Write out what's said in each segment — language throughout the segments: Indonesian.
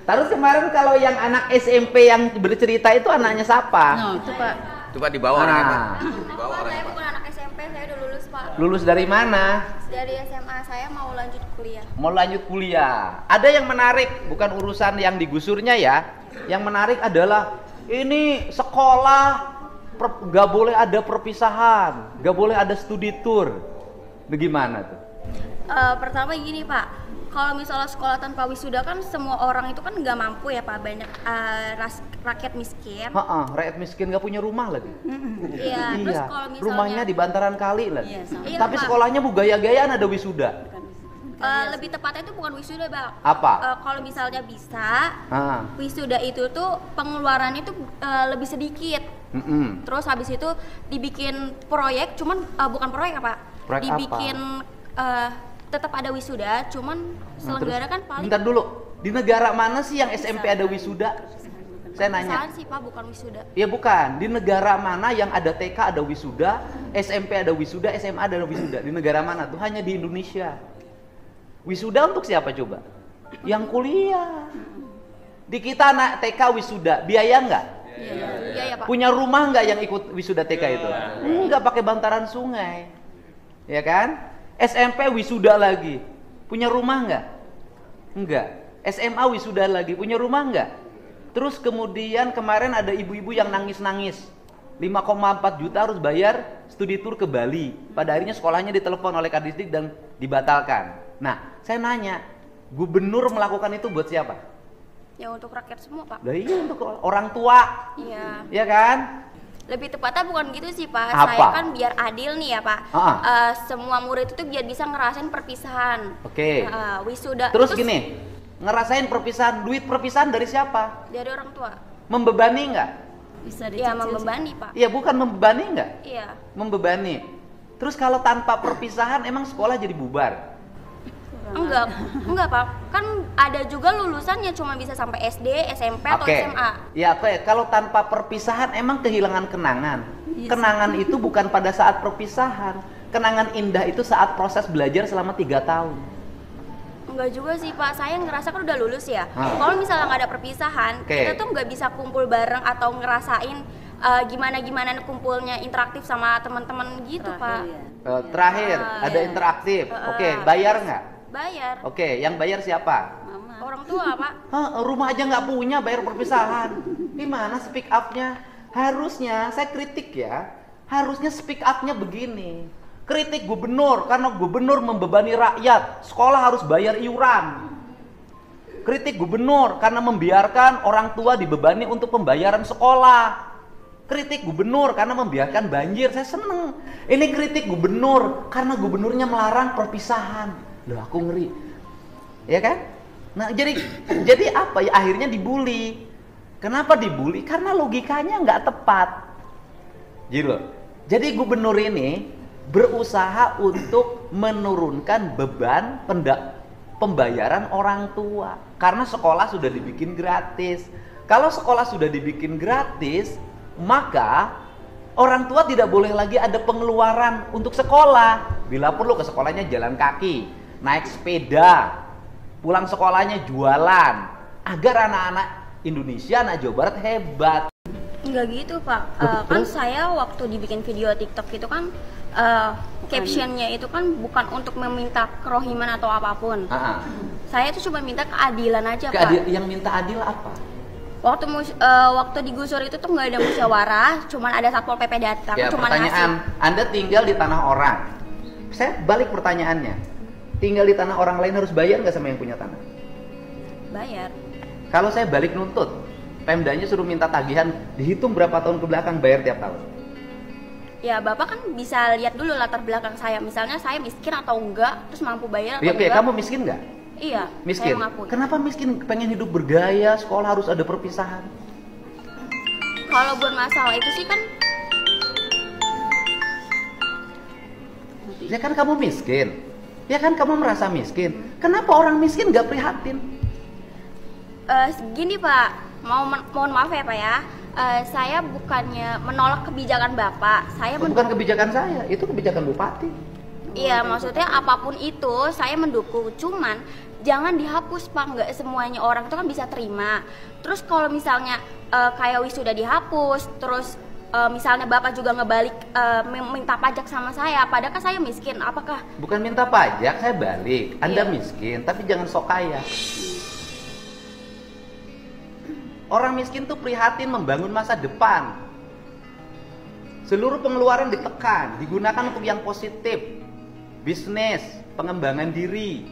Terus kemarin kalau yang anak SMP yang bercerita itu anaknya siapa? No, itu Pak. Coba dibawa orangnya, Pak. Dibawa Pak, saya orangnya, Pak. bukan anak SMP, saya udah lulus Pak. Lulus dari mana? Dari SMA, saya mau lanjut kuliah. Mau lanjut kuliah. Ada yang menarik, bukan urusan yang digusurnya ya. Yang menarik adalah ini sekolah gak boleh ada perpisahan, gak boleh ada studi tour. Bagaimana tuh? Pertama gini Pak, kalau misalnya sekolah tanpa wisuda kan semua orang itu kan nggak mampu ya Pak, banyak rakyat miskin. Rakyat miskin gak punya rumah lagi. Iya, terus kalau misalnya rumahnya di bantaran kali lagi. Iya, tapi Pak. sekolahnya gaya-gayaan ada wisuda. Lebih tepatnya itu bukan wisuda Bang. Apa? Kalau misalnya bisa, wisuda itu tuh pengeluarannya tuh lebih sedikit. Terus habis itu dibikin proyek, cuman bukan proyek apa? Proyek dibikin tetap ada wisuda, cuman selenggara kan paling. Bentar dulu, di negara mana sih yang SMP ada wisuda? Saya nanya. Perpisahan sih Pak, bukan wisuda. Ya bukan, di negara mana yang ada TK ada wisuda, SMP ada wisuda, SMA ada wisuda? Di negara mana tuh? Hanya di Indonesia. Wisuda untuk siapa coba? Yang kuliah. Di kita anak TK wisuda, biaya nggak? Iya Pak. Punya rumah nggak yang ikut wisuda TK itu? Nggak, pakai bantaran sungai. Ya kan? SMP wisuda lagi. Punya rumah nggak? Enggak. SMA wisuda lagi. Punya rumah nggak? Terus kemudian kemarin ada ibu-ibu yang nangis-nangis. 5,4 juta harus bayar studi tour ke Bali. Pada akhirnya sekolahnya ditelepon oleh Kadisdik dan dibatalkan. Nah, saya nanya, gubernur melakukan itu buat siapa? Ya untuk rakyat semua Pak. Nah, iya, untuk orang tua. Iya. Ya kan? Lebih tepatnya bukan gitu sih Pak. Apa? Saya kan biar adil nih ya Pak. Semua murid itu biar bisa ngerasain perpisahan. Oke. Wisuda. Terus itu gini, ngerasain perpisahan, duit perpisahan dari siapa? dari orang tua. Membebani nggak? Bisa Iya dicicil. membebani Pak. Iya, bukan membebani nggak? Iya. Membebani. Terus kalau tanpa perpisahan emang sekolah jadi bubar? Enggak Pak. Kan ada juga lulusannya cuma bisa sampai SD, SMP atau Oke. SMA. Ya, oke. Kalau tanpa perpisahan emang kehilangan kenangan. Iya, Kenangan itu bukan pada saat perpisahan. Kenangan indah itu saat proses belajar selama 3 tahun. Enggak juga sih Pak. Saya ngerasa kan udah lulus ya. Kalau misalnya nggak ada perpisahan, kita tuh nggak bisa kumpul bareng atau ngerasain gimana kumpulnya interaktif sama teman-teman gitu Pak. Terakhir, ada interaktif. Oke, bayar nggak? Bayar. Oke, yang bayar siapa? Mama. Orang tua Pak. Rumah aja nggak punya, bayar perpisahan. Gimana speak up-nya? Harusnya, saya kritik ya, harusnya speak up-nya begini. Kritik gubernur, karena gubernur membebani rakyat. Sekolah harus bayar iuran. Kritik gubernur, karena membiarkan orang tua dibebani untuk pembayaran sekolah. Kritik gubernur, karena membiarkan banjir. Saya seneng. Ini kritik gubernur, karena gubernurnya melarang perpisahan. Loh, aku ngeri. Ya kan? Nah, jadi apa ya? Akhirnya dibully. Kenapa dibully? Karena logikanya nggak tepat. Gitu loh. Jadi gubernur ini berusaha untuk menurunkan beban pembayaran orang tua. Karena sekolah sudah dibikin gratis. Kalau sekolah sudah dibikin gratis, maka orang tua tidak boleh lagi ada pengeluaran untuk sekolah. Bila perlu ke sekolahnya jalan kaki, naik sepeda, pulang sekolahnya jualan, agar anak-anak Indonesia, anak Jawa Barat hebat. Enggak gitu Pak. Kan saya waktu dibikin video TikTok itu kan captionnya itu kan bukan untuk meminta kerohiman atau apapun. Saya itu cuma minta keadilan aja Pak. Yang minta adil apa? Waktu digusur itu tuh nggak ada musyawarah, cuman ada satpol PP datang. Ya, cuman pertanyaan, Anda tinggal di tanah orang. Saya balik pertanyaannya. Tinggal di tanah orang lain harus bayar nggak sama yang punya tanah? Bayar. Kalau saya balik nuntut, Pemdanya suruh minta tagihan, dihitung berapa tahun ke belakang, bayar tiap tahun. Ya Bapak kan bisa lihat dulu latar belakang saya. Misalnya saya miskin atau enggak, terus mampu bayar atau Ya, enggak. kamu miskin nggak? Iya, Miskin. saya mengakui. Kenapa miskin? Pengen hidup bergaya, sekolah harus ada perpisahan. Kalau buat masalah itu sih kan, Ya kan kamu miskin. Ya kan kamu merasa miskin. Kenapa orang miskin nggak prihatin? gini Pak, mohon maaf ya Pak ya. Saya bukannya menolak kebijakan Bapak. Saya Bukan kebijakan saya, itu kebijakan bupati. Iya, maksudnya apapun itu saya mendukung. Cuman jangan dihapus Pak, nggak semuanya orang itu kan bisa terima. Terus kalau misalnya kayak wisuda dihapus, terus misalnya Bapak juga ngebalik minta pajak sama saya, padahal kan saya miskin, apakah? Bukan minta pajak, saya balik. Anda miskin, tapi jangan sok kaya. Orang miskin tuh prihatin membangun masa depan. Seluruh pengeluaran ditekan, digunakan untuk yang positif. Bisnis, pengembangan diri.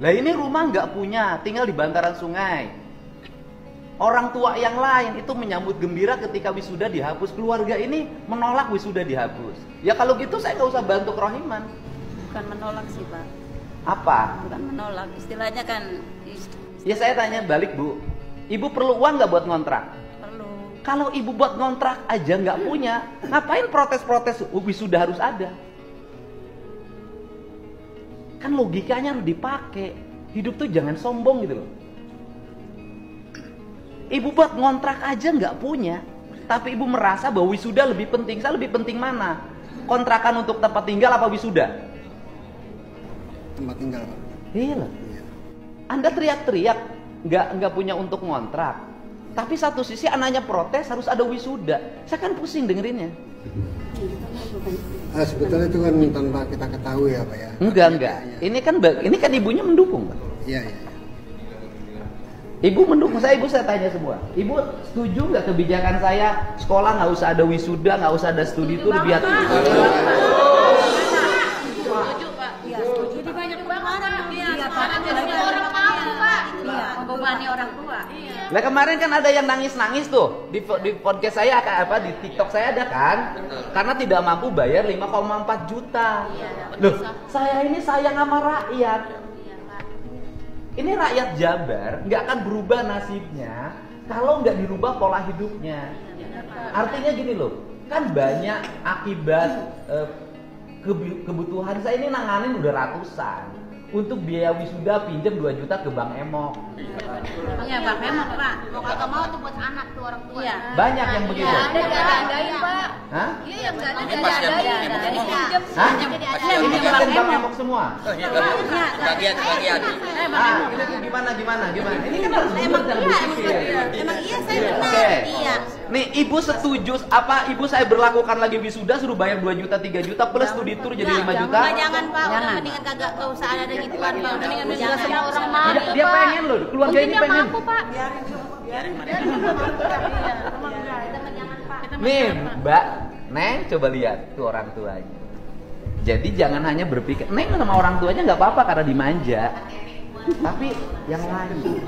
Lah ini rumah nggak punya, tinggal di bantaran sungai. Orang tua yang lain itu menyambut gembira ketika wisuda dihapus. Keluarga ini menolak wisuda dihapus. Ya kalau gitu saya nggak usah bantu kerohiman. Bukan menolak sih Pak. Apa? Bukan menolak, istilahnya kan. Ya saya tanya balik Bu, Ibu perlu uang nggak buat ngontrak? Perlu. Kalau Ibu buat ngontrak aja nggak punya, ngapain protes-protes wisuda harus ada? Kan logikanya harus dipakai. Hidup tuh jangan sombong gitu loh. Ibu buat ngontrak aja nggak punya, tapi ibu merasa bahwa wisuda lebih penting. Saya lebih penting mana? Kontrakan untuk tempat tinggal apa wisuda? Tempat tinggal Pak. Iya loh. Anda teriak-teriak nggak punya untuk ngontrak, tapi satu sisi anaknya protes harus ada wisuda. Saya kan pusing dengerinnya. Sebetulnya itu kan tanpa kita ketahui ya Pak ya. Enggak. Ini kan ibunya mendukung Pak. Iya. Ibu mendukung saya, saya tanya semua. Ibu setuju nggak kebijakan saya sekolah nggak usah ada wisuda, nggak usah ada studi tour biar? Setuju Pak. Iya setuju. Jadi banyak banget. Iya Pak. Jadi orang mampu Pak. Iya. Membebani orang tua. Iya. Lah kemarin kan ada yang nangis-nangis tuh di podcast saya di TikTok saya ada kan? Karena tidak mampu bayar 5,4 juta. Loh, saya ini sayang sama rakyat. Ini rakyat Jabar nggak akan berubah nasibnya kalau nggak dirubah pola hidupnya. Artinya gini loh, kan banyak akibat kebutuhan saya ini nanganin udah ratusan. Untuk biaya wisuda pinjam 2 juta ke Bang Emok. Iya Bang Emok Pak. Mau kagak mau tuh buat anak tuh orang tua. Iya. Banyak yang begitu. Ada diadain Pak. Hah? Iya yang nggak ada Ini pasien diadain. Bang Emok Jadi semua. pinjam. Hah? Ini kan Bang Emok semua. Bagian. Ini tuh gimana? Ini kan harus jujur dan berpikir. Emang iya saya benar. Oke. Iya. Nih ibu setuju apa ibu saya berlakukan lagi wisuda suruh bayar 2 juta 3 juta plus studi tour jadi 5 juta? Jangan Pak, udah mendingan kagak usah ada gituan Pak. Mendingan Jangan semua orang mampu Dia pengen loh, keluarga ini pengen. Pak. Nih Mbak, Neng coba lihat tuh orang tuanya. Jadi jangan hanya berpikir, Neng sama orang tuanya nggak apa-apa karena dimanja. Tapi yang lain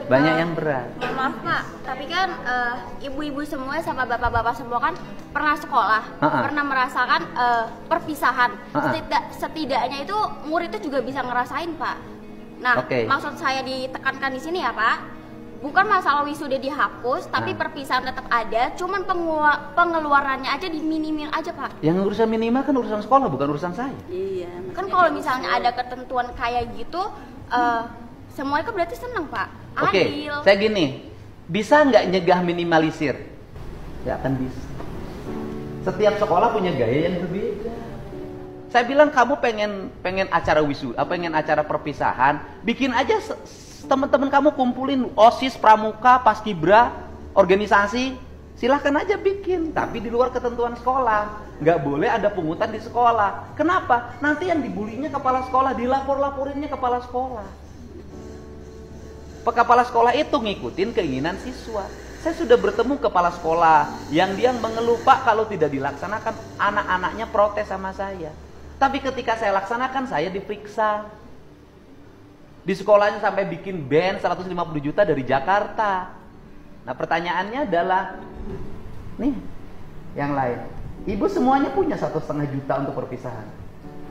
banyak yang berat. Maaf Pak, tapi kan ibu-ibu semua sama bapak-bapak semua kan pernah sekolah, pernah merasakan perpisahan. Setidaknya itu murid itu juga bisa ngerasain Pak. Nah, maksud saya ditekankan di sini ya Pak, bukan masalah wisuda dihapus, tapi perpisahan tetap ada, cuman pengeluarannya aja diminimin aja Pak. Yang urusan minimal kan urusan sekolah, bukan urusan saya. Iya. Kan kalau misalnya ada ketentuan kayak gitu, semuanya kan berarti seneng Pak. Oke, saya gini, bisa nggak nyegah minimalisir? Ya akan bisa. Setiap sekolah punya gaya yang berbeda. Saya bilang kamu pengen acara wisuda, pengen acara perpisahan, bikin aja teman-teman kamu kumpulin OSIS, pramuka, paskibra, organisasi, silahkan aja bikin. Tapi di luar ketentuan sekolah, nggak boleh ada pungutan di sekolah. Kenapa? Nanti yang dibulinya kepala sekolah, dilapor-laporinnya kepala sekolah. Kepala sekolah itu ngikutin keinginan siswa. Saya sudah bertemu kepala sekolah yang dia mengeluh, Pak, kalau tidak dilaksanakan anak-anaknya protes sama saya. Tapi ketika saya laksanakan, saya diperiksa. Di sekolahnya sampai bikin band 150 juta dari Jakarta. Nah pertanyaannya adalah, nih yang lain, ibu semuanya punya 1,5 juta untuk perpisahan?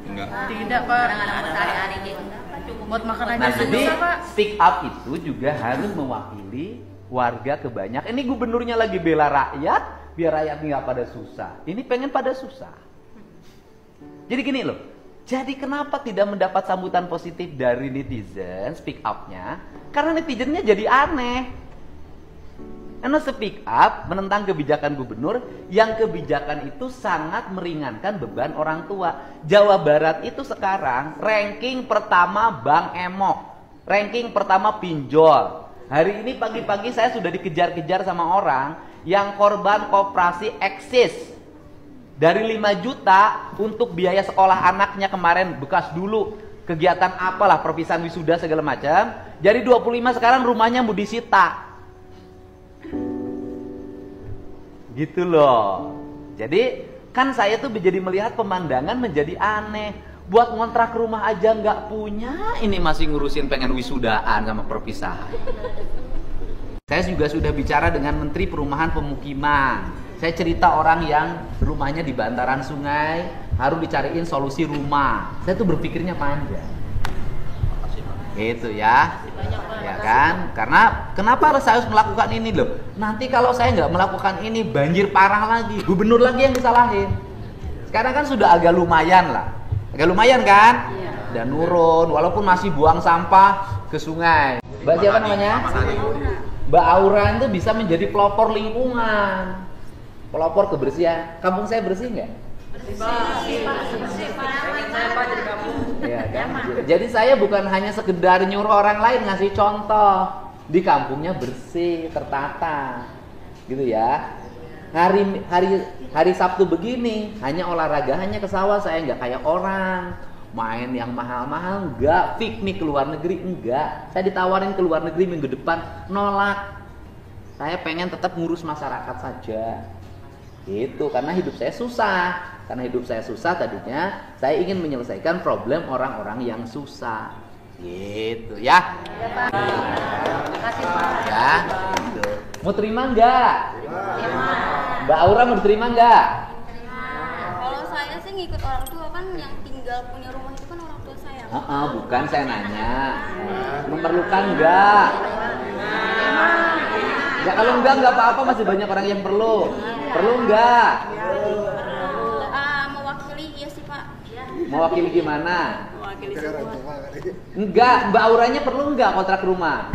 Enggak. Tidak Pak. Kadang-kadang sehari-hari gitu. Cukup buat makan aja Nah, jadi susah Pak. speak up itu juga harus mewakili warga kebanyakan. Ini gubernurnya lagi bela rakyat, biar rakyat nggak pada susah. Ini pengen pada susah. Jadi gini loh. Jadi kenapa tidak mendapat sambutan positif dari netizen speak up-nya? Karena netizennya jadi aneh. Eno speak up menentang kebijakan gubernur yang kebijakan itu sangat meringankan beban orang tua. Jawa Barat itu sekarang ranking pertama Bank Emok, ranking pertama pinjol. Hari ini pagi-pagi saya sudah dikejar-kejar sama orang yang korban koperasi eksis. Dari 5 juta untuk biaya sekolah anaknya kemarin, bekas dulu kegiatan apalah, perpisahan wisuda segala macam. Jadi 25 sekarang rumahnya mau disita. Gitu loh. Jadi kan saya tuh jadi melihat pemandangan menjadi aneh. Buat ngontrak rumah aja nggak punya, ini masih ngurusin pengen wisudaan sama perpisahan. Saya juga sudah bicara dengan Menteri Perumahan Pemukiman. Saya cerita orang yang rumahnya di bantaran sungai harus dicariin solusi rumah. Saya tuh berpikirnya panjang. Itu ya. Ya kan? Karena kenapa harus saya melakukan ini loh? Nanti kalau saya nggak melakukan ini banjir parah lagi, gubernur lagi yang disalahin. Sekarang kan sudah agak lumayan lah, agak lumayan kan? Dan nurun, walaupun masih buang sampah ke sungai. Mbak siapa namanya? Mbak Aura itu bisa menjadi pelopor lingkungan, pelopor kebersihan. Kampung saya bersih nggak? Ya, kan? Jadi saya bukan hanya sekedar nyuruh orang lain ngasih contoh, di kampungnya bersih, tertata, gitu ya. Hari Sabtu begini, hanya olahraga, hanya ke sawah, saya nggak kayak orang main yang mahal-mahal, enggak. Piknik ke luar negeri, enggak. Saya ditawarin ke luar negeri minggu depan, nolak. Saya pengen tetap ngurus masyarakat saja, gitu. Karena hidup saya susah. Karena hidup saya susah tadinya, saya ingin menyelesaikan problem orang-orang yang susah. Gitu ya. Ya, Pak. Terima kasih, Pak. Ya, gitu. Mau terima enggak? Mbak Aura mau diterima enggak? Kalau saya sih ngikut orang tua, kan yang tinggal punya rumah itu kan orang tua saya. Bukan, saya nanya. Memerlukan enggak? Ya kalau enggak apa-apa, masih banyak orang yang perlu. Perlu enggak? Mewakili, iya sih Pak. Mewakili gimana? Mewakili Enggak, Mbak Auranya perlu enggak kontrak rumah?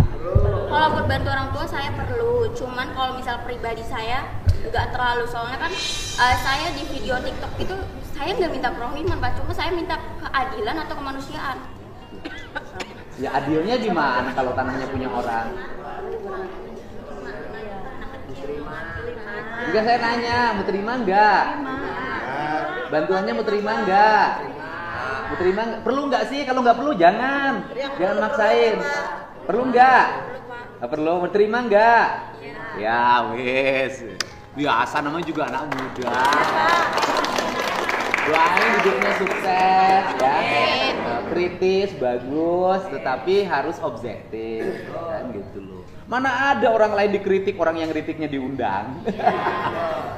Kalau buat bantu orang tua saya perlu, cuman kalau misal pribadi saya nggak terlalu, soalnya kan saya di video TikTok itu saya nggak minta kerohiman Pak, cuma saya minta keadilan atau kemanusiaan. Ya adilnya gimana kalau tanahnya punya orang? Enggak, saya nanya, mau terima enggak? Bantuannya mau terima enggak? Mau terima enggak? Perlu enggak sih? Kalau enggak perlu jangan maksain. Perlu enggak? Enggak perlu, mau terima enggak? Ya wes. Biasa namanya juga anak muda. Doain hidupnya sukses ya. Kritis, bagus, tetapi harus objektif. Kan gitu loh. Mana ada orang lain dikritik, orang yang kritiknya diundang.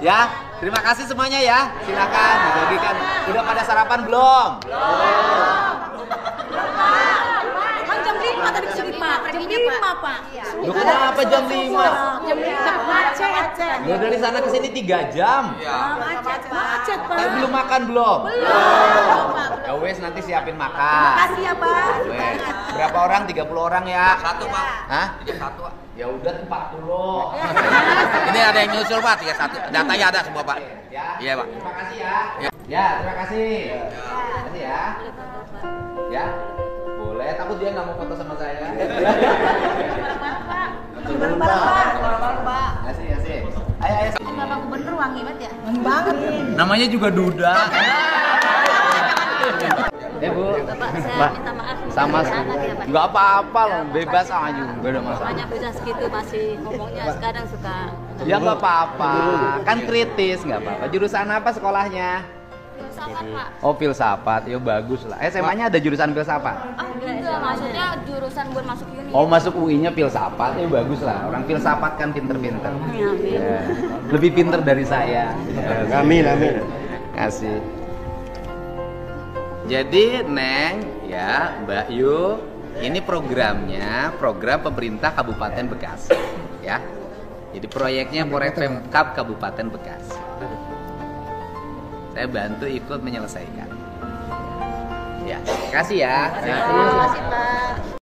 Ya, terima kasih semuanya ya. Silakan dibagikan. Udah pada sarapan belum? Kan jam 5 tadi kesini, Pak. Jam 5, Pak. Loh, kenapa jam 5? Jam 5 macet. Ya dari sana ke sini 3 jam. Macet, Pak. Tapi belum makan belum? Belum, Pak. Ya wes, nanti siapin makan. Makasih ya, Pak. Wes. Berapa orang? 30 orang ya? 1 Pak. Hah? 31 Pak. Ya udah 40. Ini ada yang nyusul Pak, 31. Datanya ada semua Pak. Ya. Iya Pak. Terima kasih ya. Ya, terima kasih. Terima kasih ya. Ya. Boleh, takut dia nggak mau foto sama saya. Bareng-bareng, Pak. Kasih, kasih. Ayo. Bapak Gubernur wangi banget ya? Namanya juga Duda. Bu. Bapak, saya minta maaf. Sama tadi ya, Pak. nggak apa-apa loh, bebas aja, nggak ada masalah. Banyak bisa segitu masih ngomongnya sekarang suka. Ya nggak apa-apa, kan kritis, nggak apa-apa. Jurusan apa sekolahnya? Filsafat Pak. Oh, filsafat, ya bagus lah. SMA-nya ada jurusan filsafat? Enggak, maksudnya jurusan buat masuk uni. Oh, masuk UI-nya filsafat, ya bagus lah. Orang filsafat kan pinter-pinter. Ya, lebih pinter dari saya. Amin, amin. Kasih. Jadi Neng, ya Mbak Yu, ini programnya program pemerintah Kabupaten Bekasi, ya. Jadi proyeknya proyek Pemkab Kabupaten Bekasi. Saya bantu ikut menyelesaikan. Ya, kasih ya. Terima kasih, Pak.